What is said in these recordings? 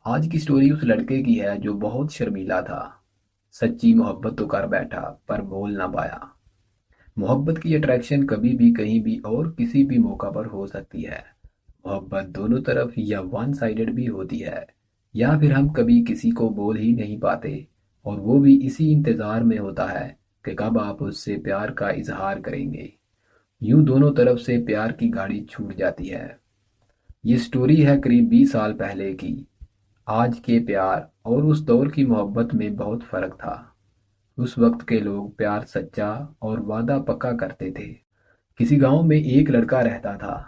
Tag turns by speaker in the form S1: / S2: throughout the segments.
S1: آج کی سٹوری اس لڑکے کی ہے جو بہت شرمیلا تھا۔ سچی محبت تو کر بیٹھا پر بول نہ پایا۔ محبت کی اٹریکشن کبھی بھی کہیں بھی اور کسی بھی موقع پر ہو سکتی ہے۔ محبت دونوں طرف یا ون سائیڈڈ بھی ہوتی ہے، یا پھر ہم کبھی کسی کو بول ہی نہیں پاتے اور وہ بھی اسی انتظار میں ہوتا ہے کہ کب آپ اس سے پیار کا اظہار کریں گے۔ یوں دونوں طرف سے پیار کی گاڑی چھوٹ جاتی ہے۔ یہ سٹوری ہے قریب 20 سال پہلے کی۔ آج کے پیار اور اس دور کی محبت میں بہت فرق تھا۔ اس وقت کے لوگ پیار سچا اور وعدہ پکا کرتے تھے۔ کسی گاؤں میں ایک لڑکا رہتا تھا۔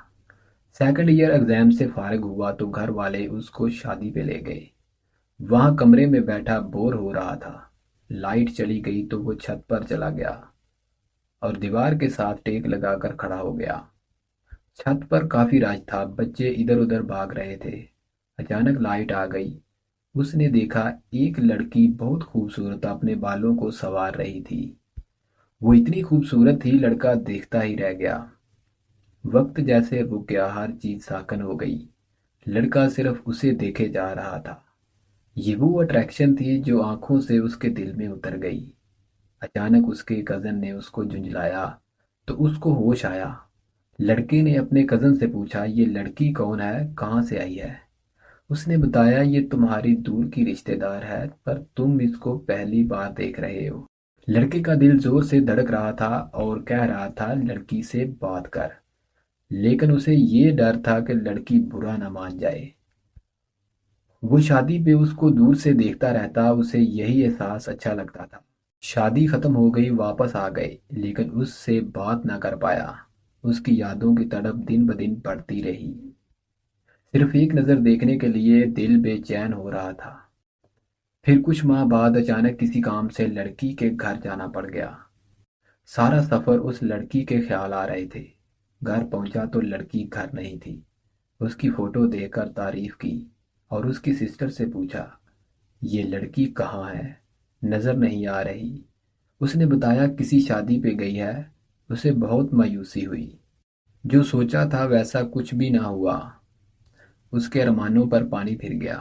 S1: سیکنڈ ایئر ایگزام سے فارغ ہوا تو گھر والے اس کو شادی پہ لے گئے۔ وہاں کمرے میں بیٹھا بور ہو رہا تھا۔ لائٹ چلی گئی تو وہ چھت پر چلا گیا اور دیوار کے ساتھ ٹیک لگا کر کھڑا ہو گیا۔ چھت پر کافی رش تھا، بچے ادھر ادھر بھاگ رہے تھے۔ اچانک لائٹ آ گئی۔ اس نے دیکھا ایک لڑکی بہت خوبصورت اپنے بالوں کو سنوار رہی تھی۔ وہ اتنی خوبصورت تھی، لڑکا دیکھتا ہی رہ گیا۔ وقت جیسے رک گیا، ہر چیز ساکن ہو گئی۔ لڑکا صرف اسے دیکھے جا رہا تھا۔ یہ وہ اٹریکشن تھی جو آنکھوں سے اس کے دل میں اتر گئی۔ اچانک اس کے کزن نے اس کو جھنجھلایا تو اس کو ہوش آیا۔ لڑکے نے اپنے کزن سے پوچھا، یہ لڑکی کون ہے، کہاں سے آئی ہے؟ اس نے بتایا، یہ تمہاری دور کی رشتہ دار ہے پر تم اس کو پہلی بار دیکھ رہے ہو۔ لڑکے کا دل زور سے دھڑک رہا تھا اور کہہ رہا تھا لڑکی سے بات کر، لیکن اسے یہ ڈر تھا کہ لڑکی برا نہ مان جائے۔ وہ شادی پہ اس کو دور سے دیکھتا رہتا، اسے یہی احساس اچھا لگتا تھا۔ شادی ختم ہو گئی، واپس آ گئے، لیکن اس سے بات نہ کر پایا۔ اس کی یادوں کی تڑپ دن بدن بڑھتی رہی۔ صرف ایک نظر دیکھنے کے لیے دل بے چین ہو رہا تھا۔ پھر کچھ ماہ بعد اچانک کسی کام سے لڑکی کے گھر جانا پڑ گیا۔ سارا سفر اس لڑکی کے خیال آ رہے تھے۔ گھر پہنچا تو لڑکی گھر نہیں تھی۔ اس کی فوٹو دیکھ کر تعریف کی اور اس کی سسٹر سے پوچھا، یہ لڑکی کہاں ہے؟ نظر نہیں آ رہی۔ اس نے بتایا کسی شادی پہ گئی ہے۔ اسے بہت مایوسی ہوئی۔ جو سوچا تھا ویسا کچھ بھی نہ ہوا۔ اس کے ارمانوں پر پانی پھر گیا۔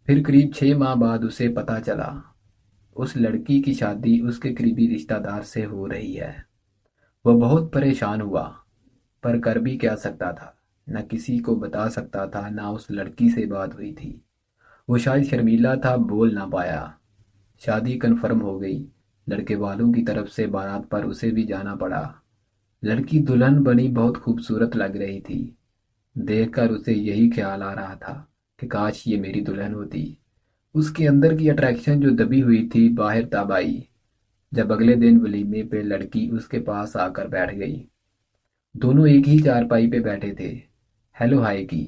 S1: پھر قریب 6 ماہ بعد اسے پتہ چلا اس لڑکی کی شادی اس کے قریبی رشتہ دار سے ہو رہی ہے۔ وہ بہت پریشان ہوا، پر کر بھی کیا سکتا تھا؟ نہ کسی کو بتا سکتا تھا، نہ اس لڑکی سے بات ہوئی تھی۔ وہ شاید شرمیلا تھا، بول نہ پایا۔ شادی کنفرم ہو گئی۔ لڑکے والوں کی طرف سے بارات پر اسے بھی جانا پڑا۔ لڑکی دلہن بنی بہت خوبصورت لگ رہی تھی۔ دیکھ کر اسے یہی خیال آ رہا تھا کہ کاش یہ میری دلہن ہوتی۔ اس کے اندر کی اٹریکشن جو دبی ہوئی تھی باہر تب آئی، جب اگلے دن ولیمے پہ لڑکی اس کے پاس آ کر بیٹھ گئی۔ دونوں ایک ہی چارپائی پہ بیٹھے تھے۔ ہیلو ہائے کی۔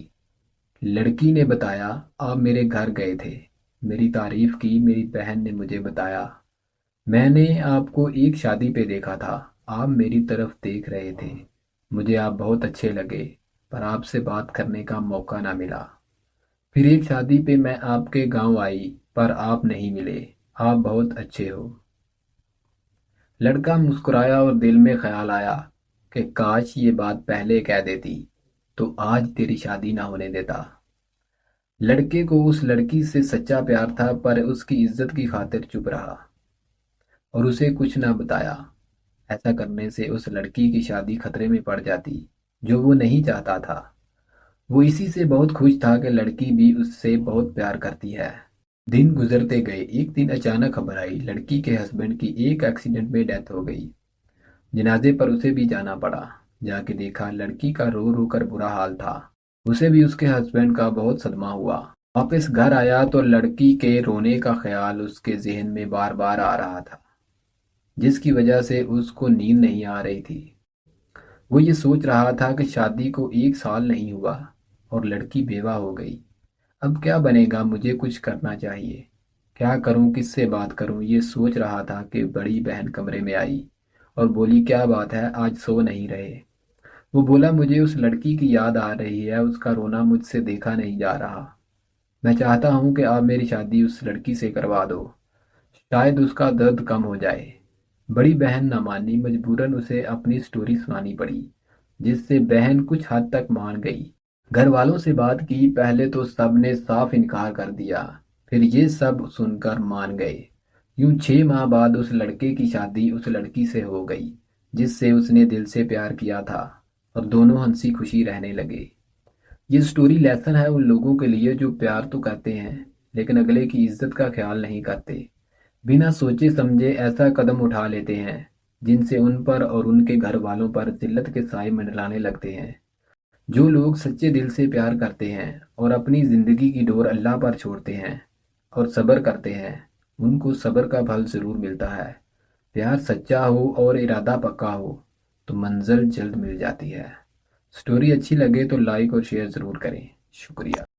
S1: لڑکی نے بتایا، آپ میرے گھر گئے تھے، میری تعریف کی، میری بہن نے مجھے بتایا، میں نے آپ کو ایک شادی پہ دیکھا تھا، آپ میری طرف دیکھ رہے تھے، مجھے آپ بہت اچھے لگے، پر آپ سے بات کرنے کا موقع نہ ملا۔ پھر ایک شادی پہ میں آپ کے گاؤں آئی پر آپ نہیں ملے، آپ بہت اچھے ہو۔ لڑکا مسکرایا اور دل میں خیال آیا کہ کاش یہ بات پہلے کہہ دیتی تو آج تیری شادی نہ ہونے دیتا۔ لڑکے کو اس لڑکی سے سچا پیار تھا، پر اس کی عزت کی خاطر چپ رہا اور اسے کچھ نہ بتایا۔ ایسا کرنے سے اس لڑکی کی شادی خطرے میں پڑ جاتی، جو وہ نہیں چاہتا تھا۔ وہ اسی سے بہت خوش تھا کہ لڑکی بھی اس سے بہت پیار کرتی ہے۔ دن گزرتے گئے۔ ایک دن اچانک خبر آئی، لڑکی کے ہسبینڈ کی ایک ایکسیڈنٹ میں ڈیتھ ہو گئی۔ جنازے پر اسے بھی جانا پڑا۔ جا کے دیکھا لڑکی کا رو رو کر برا حال تھا۔ اسے بھی اس کے ہسبینڈ کا بہت صدمہ ہوا۔ واپس گھر آیا تو لڑکی کے رونے کا خیال اس کے ذہن میں بار بار آ رہا تھا، جس کی وجہ سے اس کو نیند نہیں آ رہی تھی۔ وہ یہ سوچ رہا تھا کہ شادی کو 1 سال نہیں ہوا اور لڑکی بیوہ ہو گئی۔ اب کیا بنے گا؟ مجھے کچھ کرنا چاہیے۔ کیا کروں، کس سے بات کروں؟ یہ سوچ رہا تھا کہ بڑی بہن کمرے میں آئی اور بولی، کیا بات ہے، آج سو نہیں رہے؟ وہ بولا، مجھے اس لڑکی کی یاد آ رہی ہے، اس کا رونا مجھ سے دیکھا نہیں جا رہا۔ میں چاہتا ہوں کہ آپ میری شادی اس لڑکی سے کروا دو، شاید اس کا درد کم ہو جائے۔ بڑی بہن نہ مانی، مجبوراً اسے اپنی سٹوری سنانی پڑی، جس سے بہن کچھ حد تک مان گئی۔ گھر والوں سے بات کی، پہلے تو سب نے صاف انکار کر دیا، پھر یہ سب سن کر مان گئے۔ یوں 6 ماہ بعد اس لڑکے کی شادی اس لڑکی سے ہو گئی جس سے اس نے دل سے پیار کیا تھا، اور دونوں ہنسی خوشی رہنے لگے۔ یہ سٹوری لیسن ہے ان لوگوں کے لیے جو پیار تو کرتے ہیں لیکن اگلے کی عزت کا خیال نہیں کرتے، بنا سوچے سمجھے ایسا قدم اٹھا لیتے ہیں جن سے ان پر اور ان کے گھر والوں پر ذلت کے سائے منڈلانے لگتے ہیں۔ جو لوگ سچے دل سے پیار کرتے ہیں اور اپنی زندگی کی ڈور اللہ پر چھوڑتے ہیں اور صبر کرتے ہیں، ان کو صبر کا پھل ضرور ملتا ہے۔ پیار سچا ہو اور ارادہ پکا ہو تو منزل جلد مل جاتی ہے۔ سٹوری اچھی لگے تو لائک اور شیئر ضرور کریں۔ شکریہ۔